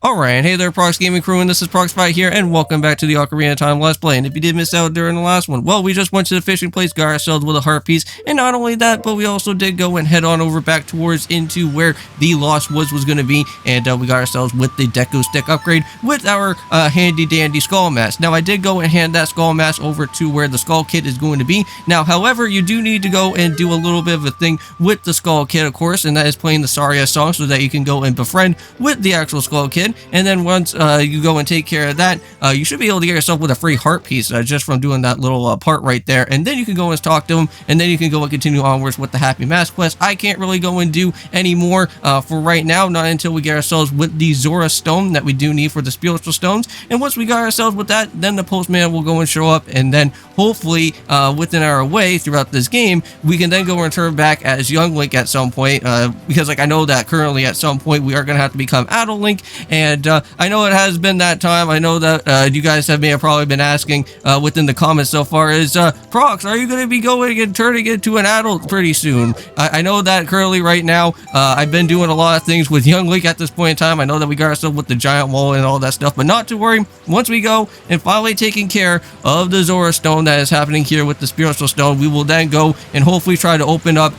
Alright, hey there Prox Gaming Crew, and this is Proxify here, and welcome back to the Ocarina of Time Let's Play. And if you did miss out during the last one, well, we just went to the fishing place, got ourselves with a heart piece, and not only that, but we also did go and head on over back towards into where the Lost Woods was going to be, and we got ourselves with the Deco Stick upgrade with our handy dandy skull mask. Now, I did go and hand that skull mask over to where the skull kit is going to be. Now, however, you do need to go and do a little bit of a thing with the skull kit, of course, and that is playing the Saria song so that you can go and befriend with the actual skull kit. And then once you go and take care of that, you should be able to get yourself with a free heart piece just from doing that little part right there. And then you can go and talk to him, and then you can go and continue onwards with the Happy Mask quest. I can't really go and do any more for right now, not until we get ourselves with the Zora Stone that we do need for the spiritual stones. And once we got ourselves with that, then the postman will go and show up, and then hopefully within our way throughout this game, we can then go and return back as young Link at some point, because like I know that currently at some point we are going to have to become adult Link, and I know it has been that time. I know that you guys may have probably been asking within the comments so far is, Prox, are you going to be going and turning into an adult pretty soon? I know that currently right now, I've been doing a lot of things with young Link at this point in time. I know that we got ourselves with the giant wall and all that stuff, but not to worry. Once we go and finally taking care of the Zora Stone that is happening here with the spiritual stone, we will then go and hopefully try to open up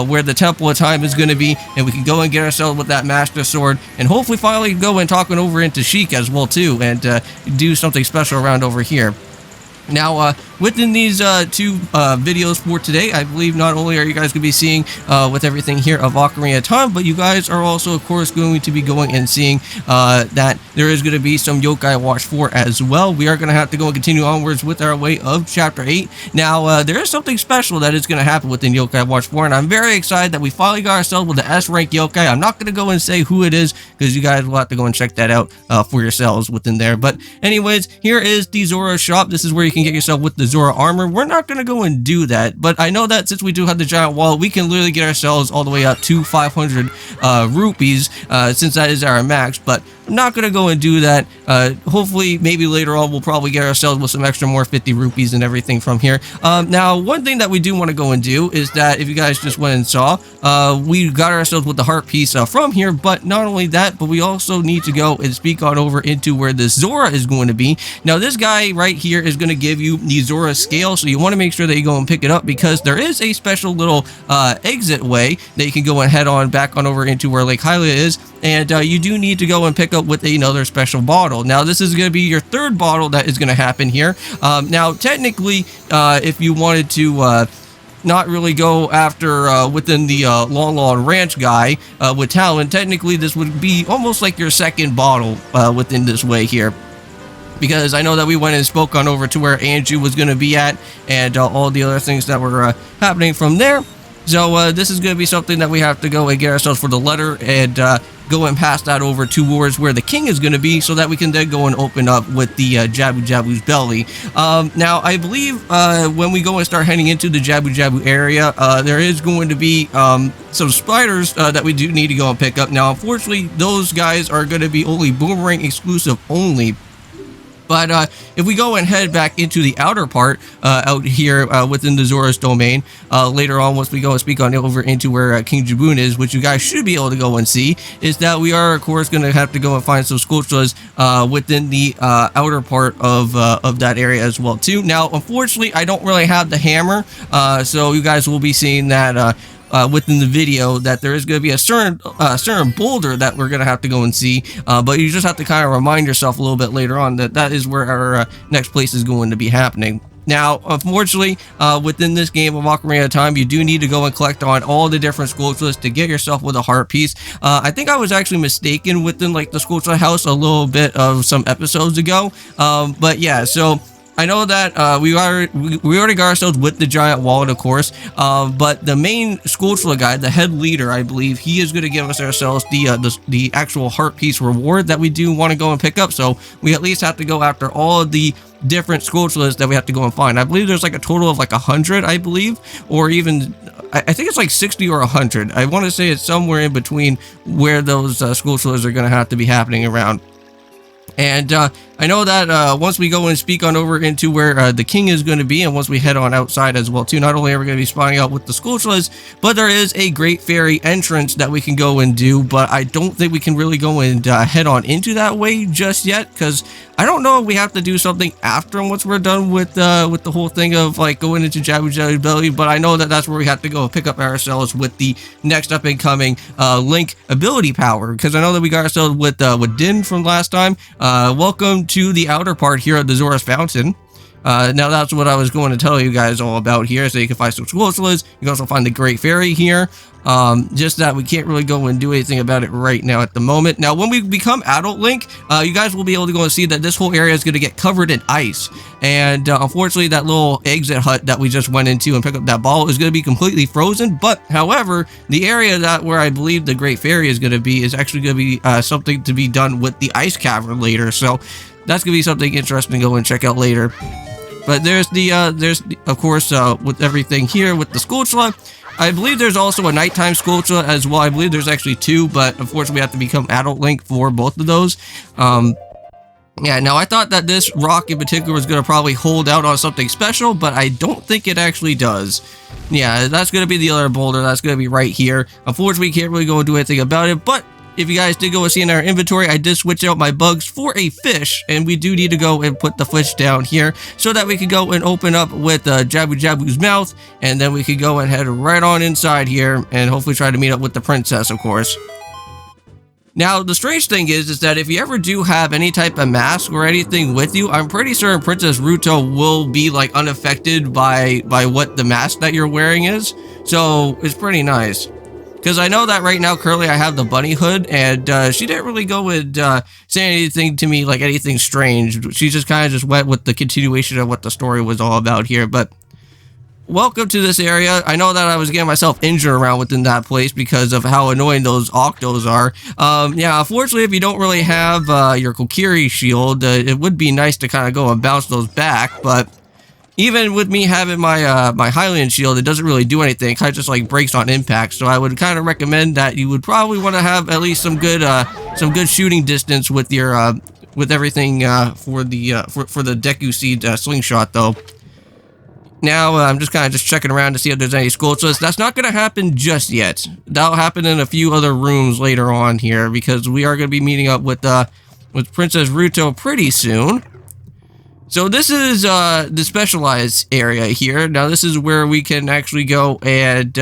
where the Temple of Time is going to be, and we can go and get ourselves with that Master Sword, and hopefully finally go and talk over into Sheik as well too, and do something special around over here. Now, within these two videos for today, I believe not only are you guys going to be seeing with everything here of Ocarina of Time, but you guys are also, of course, going to be going and seeing that there is going to be some Yokai Watch 4 as well. We are going to have to go and continue onwards with our way of Chapter 8. Now, there is something special that is going to happen within Yokai Watch 4, and I'm very excited that we finally got ourselves with the S-rank Yokai. I'm not going to go and say who it is, because you guys will have to go and check that out for yourselves within there. But anyways, here is the Zora shop. This is where you can get yourself with the Zora armor. We're not going to go and do that, but I know that since we do have the giant wall, we can literally get ourselves all the way up to 500 rupees, since that is our max, but I'm not going to go and do that. Hopefully, maybe later on, we'll probably get ourselves with some extra more 50 rupees and everything from here. Now, one thing that we do want to go and do is that, if you guys just went and saw, we got ourselves with the heart piece from here, but not only that, but we also need to go and speak on over into where the Zora is going to be. Now, this guy right here is going to give you the Zora scale, so you want to make sure that you go and pick it up, because there is a special little exit way that you can go and head on back on over into where Lake Hylia is, and you do need to go and pick up with another special bottle. Now, this is going to be your third bottle that is going to happen here. Now, technically, if you wanted to not really go after within the Long Long Ranch guy with Talon, technically this would be almost like your second bottle within this way here, because I know that we went and spoke on over to where Anju was going to be at, and all the other things that were happening from there. So this is going to be something that we have to go and get ourselves for the letter, and go and pass that over towards where the king is going to be, so that we can then go and open up with the Jabu Jabu's belly. Now, I believe when we go and start heading into the Jabu Jabu area, there is going to be some spiders that we do need to go and pick up. Now, unfortunately, those guys are going to be only Boomerang exclusive only. But if we go and head back into the outer part out here within the Zora's domain, later on, once we go and speak on over into where King Jaboon is, which you guys should be able to go and see, is that we are, of course, going to have to go and find some sculptures within the outer part of that area as well, too. Now, unfortunately, I don't really have the hammer, so you guys will be seeing that within the video, that there is going to be a certain boulder that we're going to have to go and see, but you just have to kind of remind yourself a little bit later on that that is where our next place is going to be happening. Now, unfortunately, within this game of Ocarina of Time, you do need to go and collect on all the different sculptures to get yourself with a heart piece. I think I was actually mistaken within like the sculpture house a little bit of some episodes ago, but yeah, so I know that we already got ourselves with the giant wallet, of course, but the main sculptural guy, the head leader, I believe, he is going to give us ourselves the actual heart piece reward that we do want to go and pick up. So we at least have to go after all of the different sculptures that we have to go and find. I believe there's like a total of like 100, I believe, or even I think it's like 60 or 100. I want to say it's somewhere in between where those sculptures are going to have to be happening around. And I know that once we go and speak on over into where the king is going to be, and once we head on outside as well too, not only are we going to be spawning out with the Skulltulas, but there is a Great Fairy entrance that we can go and do, but I don't think we can really go and head on into that way just yet, because I don't know if we have to do something after once we're done with the whole thing of like going into Jabu Jabu ability, but I know that that's where we have to go pick up ourselves with the next up and coming Link ability power, because I know that we got ourselves with Din from last time. Welcome to the outer part here of the Zora Fountain. Now that's what I was going to tell you guys all about here. So you can find some Skulltulas. You can also find the Great Fairy here. Just that we can't really go and do anything about it right now at the moment. Now when we become adult Link, you guys will be able to go and see that this whole area is going to get covered in ice. And unfortunately that little exit hut that we just went into and picked up that ball is going to be completely frozen. But however, the area that where I believe the Great Fairy is going to be is actually going to be something to be done with the ice cavern later. So that's going to be something interesting to go and check out later. But there's of course with everything here with the Skulltula. I believe there's also a nighttime Skulltula as well. I believe there's actually two, but unfortunately we have to become adult Link for both of those. Yeah, now I thought that this rock in particular was going to probably hold out on something special, but I don't think it actually does. Yeah, that's going to be the other boulder. That's going to be right here. Unfortunately, we can't really go and do anything about it, but if you guys did go and see in our inventory, I did switch out my bugs for a fish, and we do need to go and put the fish down here so that we can go and open up with Jabu Jabu's mouth, and then we can go and head right on inside here and hopefully try to meet up with the princess, of course. Now, the strange thing is that if you ever do have any type of mask or anything with you, I'm pretty certain Princess Ruto will be like unaffected by what the mask that you're wearing is. So it's pretty nice. Because I know that right now, currently, I have the bunny hood, and she didn't really go and say anything to me, like anything strange. She just kind of just went with the continuation of what the story was all about here. But welcome to this area. I know that I was getting myself injured around within that place because of how annoying those Octos are. Yeah, unfortunately, if you don't really have your Kokiri shield, it would be nice to kind of go and bounce those back, but even with me having my my Hylian shield, it doesn't really do anything. It kind of just like breaks on impact. So I would kind of recommend that you would probably want to have at least some good shooting distance with your with everything for the Deku Seed slingshot though. Now I'm just kind of checking around to see if there's any Skulltulas. That's not going to happen just yet. That'll happen in a few other rooms later on here because we are going to be meeting up with Princess Ruto pretty soon. So this is the specialized area here. Now this is where we can actually go and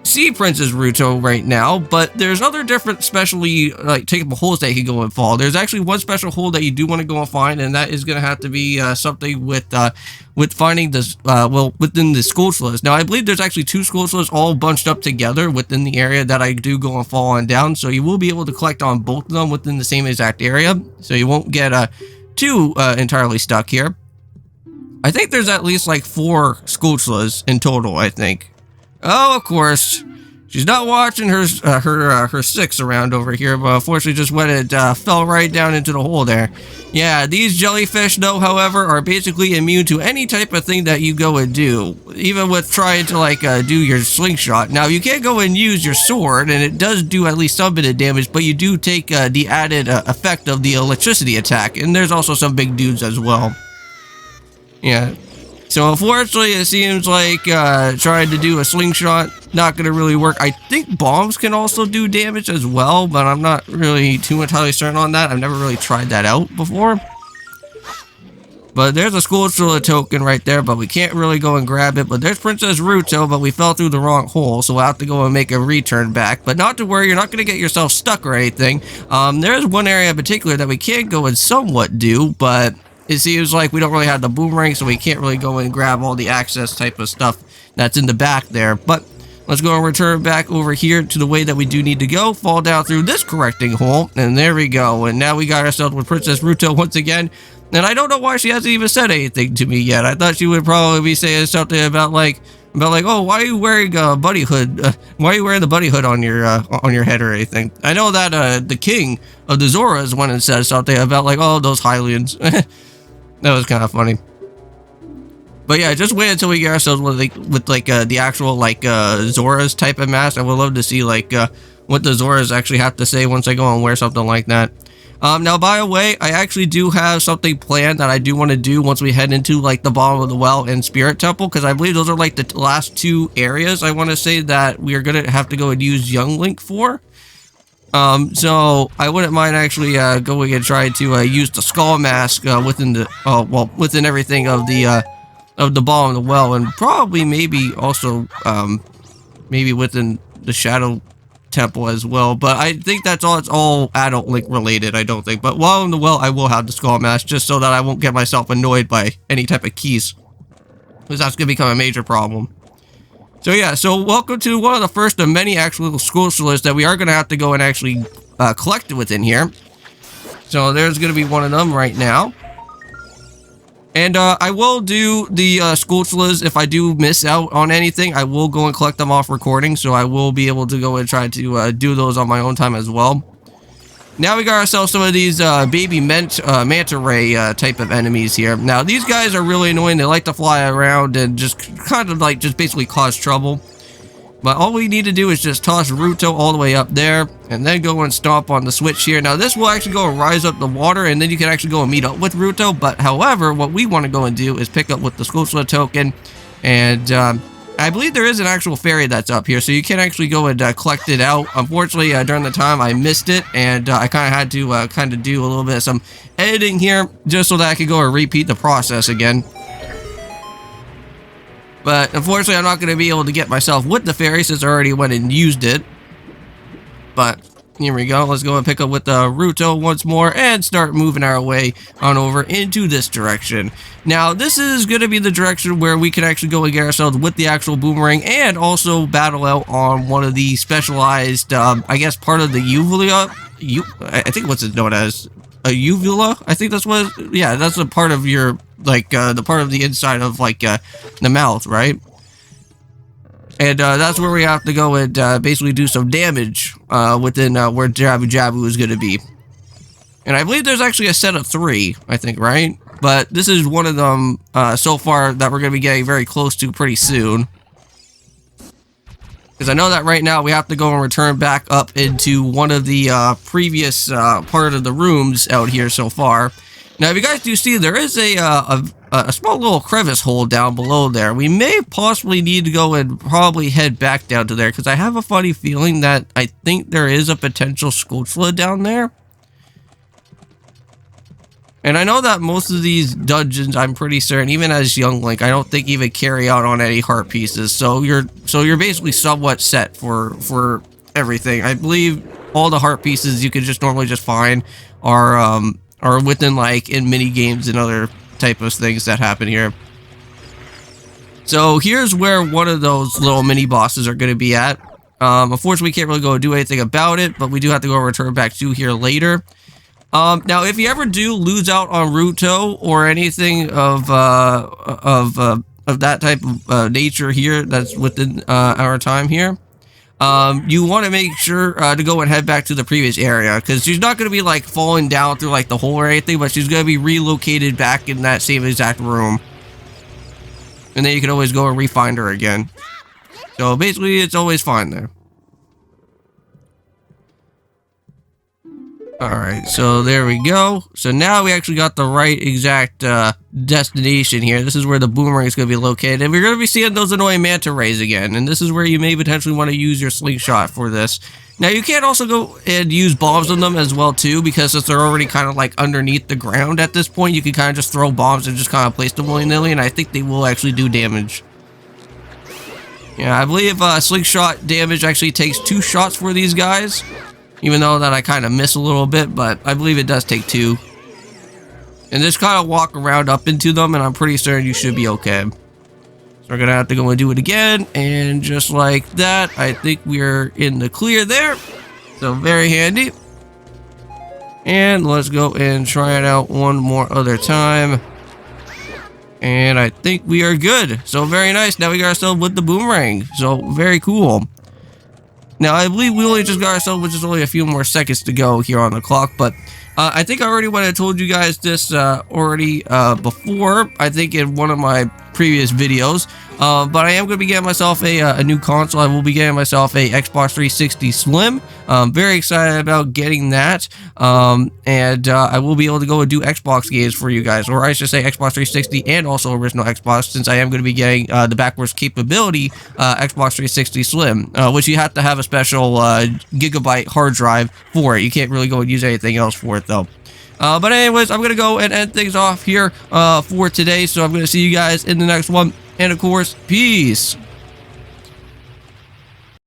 see Princess Ruto right now, but there's other different specially like takeable holes that you can go and fall. There's actually one special hole that you do want to go and find, and that is going to have to be something with finding this well within the Skulltulas. Now I believe there's actually two Skulltulas all bunched up together within the area that I do go and fall on down, so you will be able to collect on both of them within the same exact area, so you won't get too entirely stuck here. I think there's at least like 4 Skulltulas in total, I think. Oh, of course, she's not watching her 6 around over here, but unfortunately just went and fell right down into the hole there. Yeah, these jellyfish, though, however, are basically immune to any type of thing that you go and do, even with trying to like do your slingshot. Now, you can't go and use your sword, and it does do at least some bit of damage, but you do take the added effect of the electricity attack, and there's also some big dudes as well. Yeah. So unfortunately, it seems like trying to do a slingshot not going to really work. I think bombs can also do damage as well, but I'm not really too entirely certain on that. I've never really tried that out before. But there's a Skulltula token right there, but we can't really go and grab it. But there's Princess Ruto, but we fell through the wrong hole, so we'll have to go and make a return back. But not to worry, you're not going to get yourself stuck or anything. There's one area in particular that we can go and somewhat do, but it seems like we don't really have the boomerang, so we can't really go and grab all the access type of stuff that's in the back there. But let's go and return back over here to the way that we do need to go. Fall down through this correcting hole, and there we go. And now we got ourselves with Princess Ruto once again. And I don't know why she hasn't even said anything to me yet. I thought she would probably be saying something about like, oh, why are you wearing a bunny hood? Why are you wearing the bunny hood on your head or anything? I know that the king of the Zoras went and said something about like, oh, those Hylians. That was kind of funny. But yeah, just wait until we get ourselves with the actual like Zora's type of mask. I would love to see like what the Zoras actually have to say once I go and wear something like that. Now, by the way, I actually do have something planned that I do want to do once we head into like the bottom of the well and Spirit Temple, because I believe those are like the last two areas I want to say that we are gonna have to go and use Young Link for. So I wouldn't mind actually going and trying to use the skull mask within the within everything of the bottom of the well, and probably maybe also maybe within the Shadow Temple as well. But I think it's all adult Link related, I don't think. But while in the well, I will have the skull mask just so that I won't get myself annoyed by any type of keys, because that's gonna become a major problem. So yeah, so welcome to one of the first of many actual Skulltulas that we are gonna have to go and actually collect within here. So there's gonna be one of them right now. And I will do the Skulltulas. If I do miss out on anything, I will go and collect them off recording, so I will be able to go and try to do those on my own time as well. Now we got ourselves some of these baby manta ray type of enemies here. Now these guys are really annoying. They like to fly around and just kind of like just basically cause trouble. But all we need to do is just toss Ruto all the way up there, and then go and stomp on the switch here. Now this will actually go and rise up the water, and then you can actually go and meet up with Ruto. But however, what we want to go and do is pick up with the Skulltula token, and I believe there is an actual fairy that's up here, so you can actually go and collect it out. Unfortunately, during the time I missed it, and I kind of had to kind of do a little bit of some editing here, just so that I could go and repeat the process again. But unfortunately, I'm not going to be able to get myself with the fairy since I already went and used it. But here we go. Let's go and pick up with the Ruto once more and start moving our way on over into this direction. Now, this is going to be the direction where we can actually go and get ourselves with the actual boomerang and also battle out on one of the specialized, I guess, part of the uvula. I think what's it known as? A uvula? I think that's what, yeah, that's a part of your, like, the part of the inside of, like, the mouth, right? And that's where we have to go and basically do some damage within where Jabu Jabu is going to be. And I believe there's actually a set of 3, I think, right? But this is one of them so far that we're going to be getting very close to pretty soon. Because I know that right now we have to go and return back up into one of the previous part of the rooms out here so far. Now, if you guys do see, there is a small little crevice hole down below there. We may possibly need to go and probably head back down to there, because I have a funny feeling that I think there is a potential Skulltula down there. And I know that most of these dungeons, I'm pretty certain, even as Young Link, I don't think even carry out on any heart pieces. So you're basically somewhat set for everything. I believe all the heart pieces you can just normally just find are within, like, in mini games and other type of things that happen here. So here's where one of those little mini bosses are going to be at. Unfortunately, we can't really go do anything about it, but we do have to go return back to here later. Now, if you ever do lose out on Ruto or anything of that type of nature here that's within our time here, you want to make sure to go and head back to the previous area, because she's not going to be like falling down through like the hole or anything, but she's going to be relocated back in that same exact room, and then you can always go and re-find her again. So basically, it's always fine there. Alright, so there we go. So now we actually got the right exact destination here. This is where the boomerang is going to be located. And we're going to be seeing those annoying manta rays again. And this is where you may potentially want to use your slingshot for this. Now, you can also go and use bombs on them as well, too, because since they're already kind of like underneath the ground at this point, you can kind of just throw bombs and just kind of place them willy-nilly, and I think they will actually do damage. Yeah, I believe slingshot damage actually takes 2 shots for these guys. Even though that I kind of miss a little bit, but I believe it does take 2. And just kind of walk around up into them, and I'm pretty certain you should be okay. So we're going to have to go and do it again, and just like that, I think we're in the clear there. So very handy. And let's go and try it out one more other time. And I think we are good. So very nice. Now we got ourselves with the boomerang. So very cool. Now, I believe we only just got ourselves with just only a few more seconds to go here on the clock, but I think I already went and told you guys this already before. I think in one of my previous videos. But I am going to be getting myself a new console. I will be getting myself a Xbox 360 Slim. Very excited about getting that. And I will be able to go and do Xbox games for you guys, or I should say Xbox 360 and also original Xbox, since I am going to be getting the backwards capability Xbox 360 Slim, which you have to have a special gigabyte hard drive for it. You can't really go and use anything else for it though. But anyways, I'm going to go and end things off here for today. So I'm going to see you guys in the next one. And of course, peace.